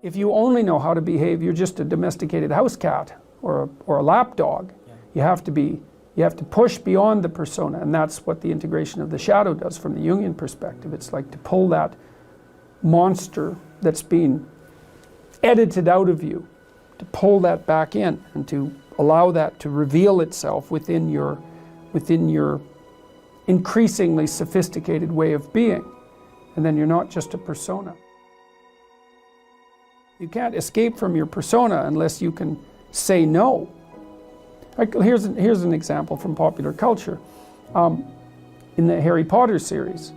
If you only know how to behave, you're just a domesticated house cat or a lap dog. Yeah. You have to push beyond the persona, and that's what the integration of the shadow does from the Jungian perspective. It's like to pull that monster that's been edited out of you, to pull that back in and to allow that to reveal itself within your increasingly sophisticated way of being. And then you're not just a persona. You can't escape from your persona unless you can say no. Here's an example from popular culture. In the Harry Potter series,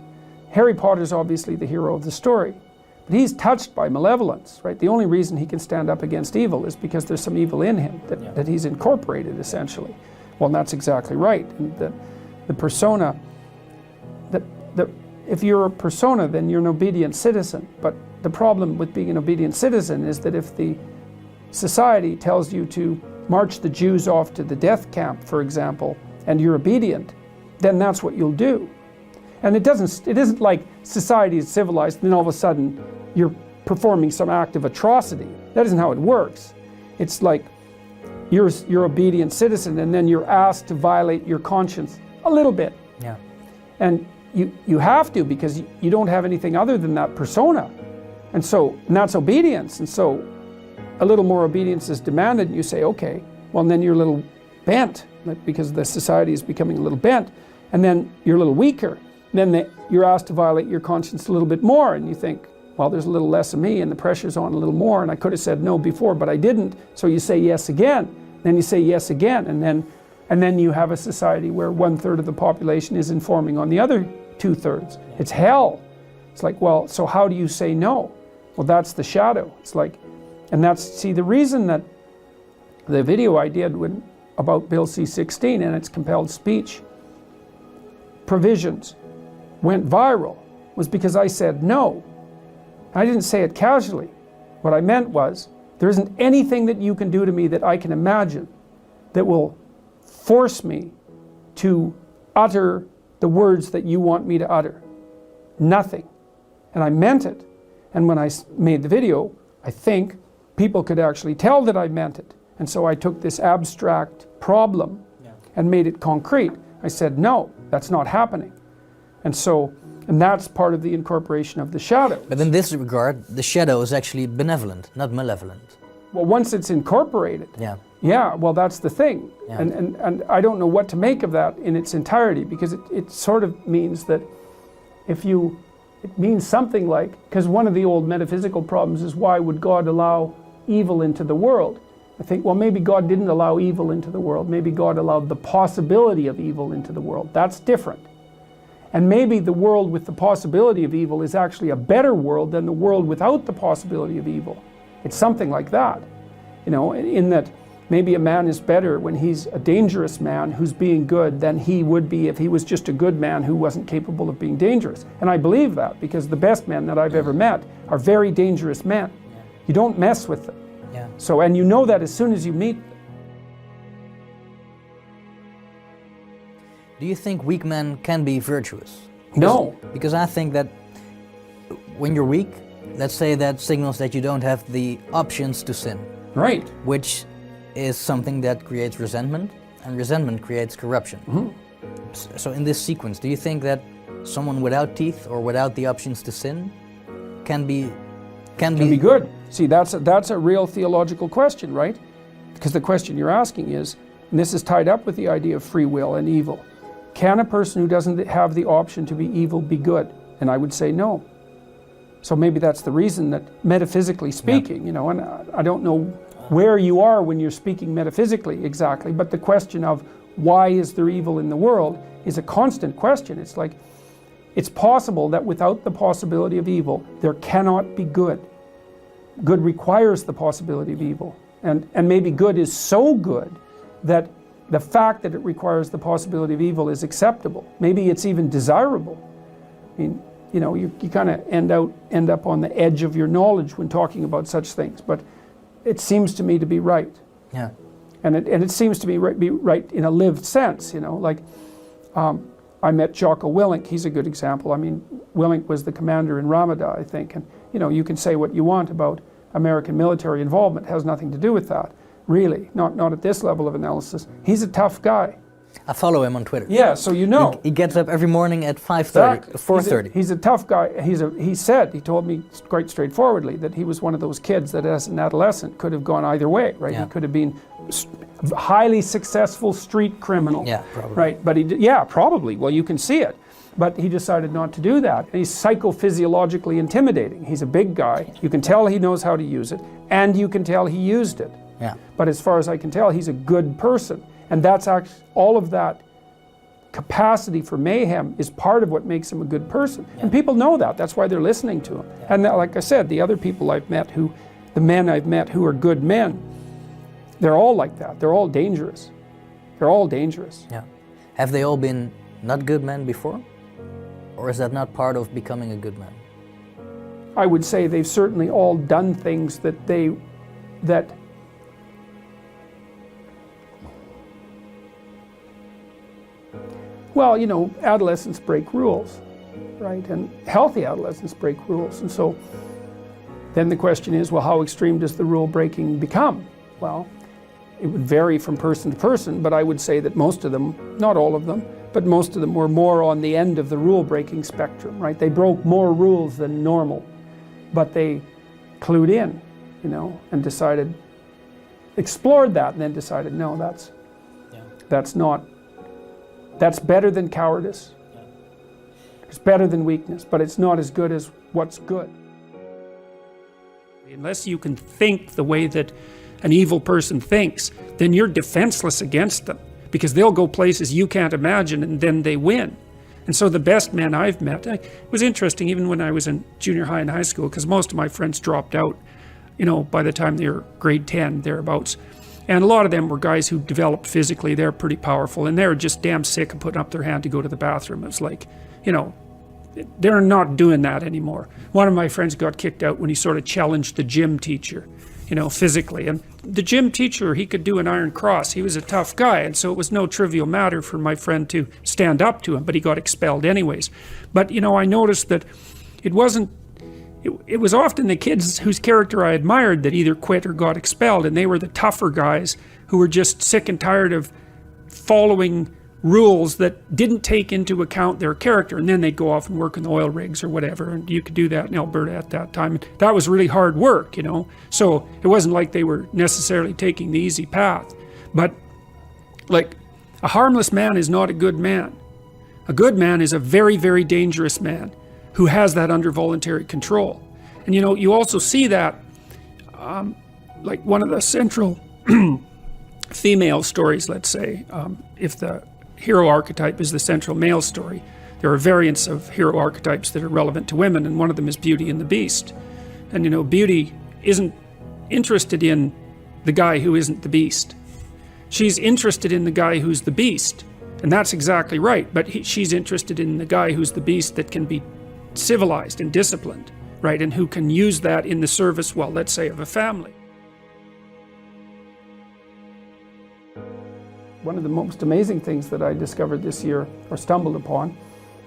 Harry Potter's obviously the hero of the story, but he's touched by malevolence, right? The only reason he can stand up against evil is because there's some evil in him that he's incorporated, essentially. Well, that's exactly right. And the persona, if you're a persona, then you're an obedient citizen. But the problem with being an obedient citizen is that if the society tells you to march the Jews off to the death camp, for example, and you're obedient, then that's what you'll do. And it isn't like society is civilized and then all of a sudden you're performing some act of atrocity. That isn't how it works. It's like you're obedient citizen and then you're asked to violate your conscience a little bit. Yeah. And you have to, because you don't have anything other than that persona. And that's obedience. And so a little more obedience is demanded, and you say, okay, well, and then you're a little bent, because the society is becoming a little bent, and then you're a little weaker. And then you're asked to violate your conscience a little bit more, and you think, well, there's a little less of me, and the pressure's on a little more, and I could have said no before, but I didn't. So you say yes again, then you say yes again, and then you have a society where 1/3 of the population is informing on the other 2/3. It's hell. It's like, well, so how do you say no? Well, that's the shadow. It's like, and the reason that the video I did about Bill C-16 and its compelled speech provisions went viral was because I said no. I didn't say it casually. What I meant was, there isn't anything that you can do to me that I can imagine that will force me to utter the words that you want me to utter. Nothing. And I meant it. And when I made the video, I think people could actually tell that I meant it. And so I took this abstract problem and made it concrete. I said, no, that's not happening. And that's part of the incorporation of the shadow. But in this regard, the shadow is actually benevolent, not malevolent. Well, once it's incorporated. Yeah, well, that's the thing. Yeah. And I don't know what to make of that in its entirety, because it sort of means that it means something like, because one of the old metaphysical problems is, why would God allow evil into the world? I think, well, maybe God didn't allow evil into the world. Maybe God allowed the possibility of evil into the world. That's different. And maybe the world with the possibility of evil is actually a better world than the world without the possibility of evil. It's something like that, in that maybe a man is better when he's a dangerous man who's being good than he would be if he was just a good man who wasn't capable of being dangerous. And I believe that, because the best men that I've ever met are very dangerous men. You don't mess with them. So, and you know that as soon as you meet them. Do you think weak men can be virtuous? No. Because I think that when you're weak, let's say that signals that you don't have the options to sin. Right. Which is something that creates resentment, and resentment creates corruption. Mm-hmm. So in this sequence, do you think that someone without teeth or without the options to sin can be good? See, that's a real theological question, right? Because the question you're asking is, and this is tied up with the idea of free will and evil. Can a person who doesn't have the option to be evil be good? And I would say no. So maybe that's the reason that, metaphysically speaking, and I don't know where you are when you're speaking metaphysically exactly, but the question of why is there evil in the world is a constant question. It's like, it's possible that without the possibility of evil, there cannot be good. Good requires the possibility of evil. And maybe good is so good that the fact that it requires the possibility of evil is acceptable. Maybe it's even desirable. I mean, you kind of end up on the edge of your knowledge when talking about such things, but it seems to me to be right. Yeah. And it seems to be right in a lived sense, like I met Jocko Willink. He's a good example. I mean, Willink was the commander in Ramada, I think, and you can say what you want about American military involvement. It has nothing to do with that, really. Not at this level of analysis. He's a tough guy. I follow him on Twitter. Yeah, so you know. He gets up every morning at 5:30, Exactly. 4:30. He's a tough guy. He told me quite straightforwardly that he was one of those kids that as an adolescent could have gone either way, right? Yeah. He could have been a highly successful street criminal. Yeah, probably. Right, but probably. Well, you can see it. But he decided not to do that. He's psychophysiologically intimidating. He's a big guy. You can tell he knows how to use it, and you can tell he used it. Yeah. But as far as I can tell, he's a good person. And that's actually, all of that capacity for mayhem is part of what makes him a good person. Yeah. And people know that. That's why they're listening to him. Yeah. And like I said, the other people I've met the men I've met who are good men, they're all like that. They're all dangerous. They're all dangerous. Yeah. Have they all been not good men before? Or is that not part of becoming a good man? I would say they've certainly all done things that well, you know, adolescents break rules, right? And healthy adolescents break rules. And so then the question is, well, how extreme does the rule breaking become? Well, it would vary from person to person, but I would say that most of them, not all of them, but most of them were more on the end of the rule breaking spectrum, right? They broke more rules than normal, but they clued in, you know, and explored that and then decided, no, that's better than cowardice. Yeah. It's better than weakness, but it's not as good as what's good. Unless you can think the way that an evil person thinks, then you're defenseless against them, because they'll go places you can't imagine and then they win. And so the best men I've met, it was interesting even when I was in junior high and high school, because most of my friends dropped out, you know, by the time they were grade 10, thereabouts. And a lot of them were guys who developed physically. They're pretty powerful, and they were just damn sick of putting up their hand to go to the bathroom. It was like, you know, they're not doing that anymore. One of my friends got kicked out when he sort of challenged the gym teacher, you know, physically. And the gym teacher, he could do an iron cross. He was a tough guy, and so it was no trivial matter for my friend to stand up to him, but he got expelled anyways. But, you know, I noticed that it was often the kids whose character I admired that either quit or got expelled, and they were the tougher guys who were just sick and tired of following rules that didn't take into account their character, and then they'd go off and work in the oil rigs or whatever, and you could do that in Alberta at that time. And that was really hard work, you know, so it wasn't like they were necessarily taking the easy path. But like, a harmless man is not a good man. A good man is a very, very dangerous man who has that under voluntary control. And you know, you also see that, like one of the central female stories, let's say, if the hero archetype is the central male story, there are variants of hero archetypes that are relevant to women, and one of them is Beauty and the Beast. And you know, Beauty isn't interested in the guy who isn't the beast. She's interested in the guy who's the beast, and that's exactly right, but she's interested in the guy who's the beast that can be civilized and disciplined, right, and who can use that in the service, well, let's say, of a family. One of the most amazing things that I discovered this year, or stumbled upon,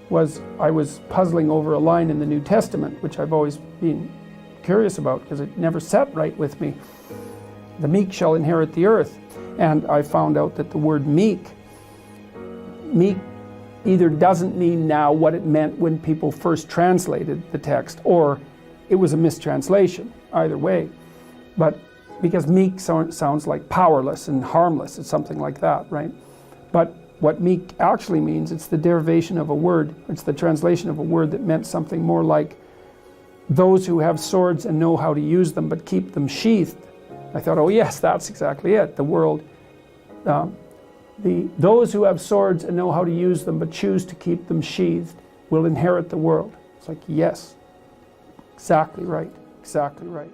was I was puzzling over a line in the New Testament, which I've always been curious about because it never sat right with me. The meek shall inherit the earth. And I found out that the word meek either doesn't mean now what it meant when people first translated the text, or it was a mistranslation, either way. But because meek sounds like powerless and harmless, it's something like that, right? But what meek actually means, it's the derivation of a word, it's the translation of a word that meant something more like those who have swords and know how to use them but keep them sheathed. I thought, oh yes, that's exactly it. The world, those who have swords and know how to use them but choose to keep them sheathed will inherit the world. It's like, yes, exactly right, exactly right.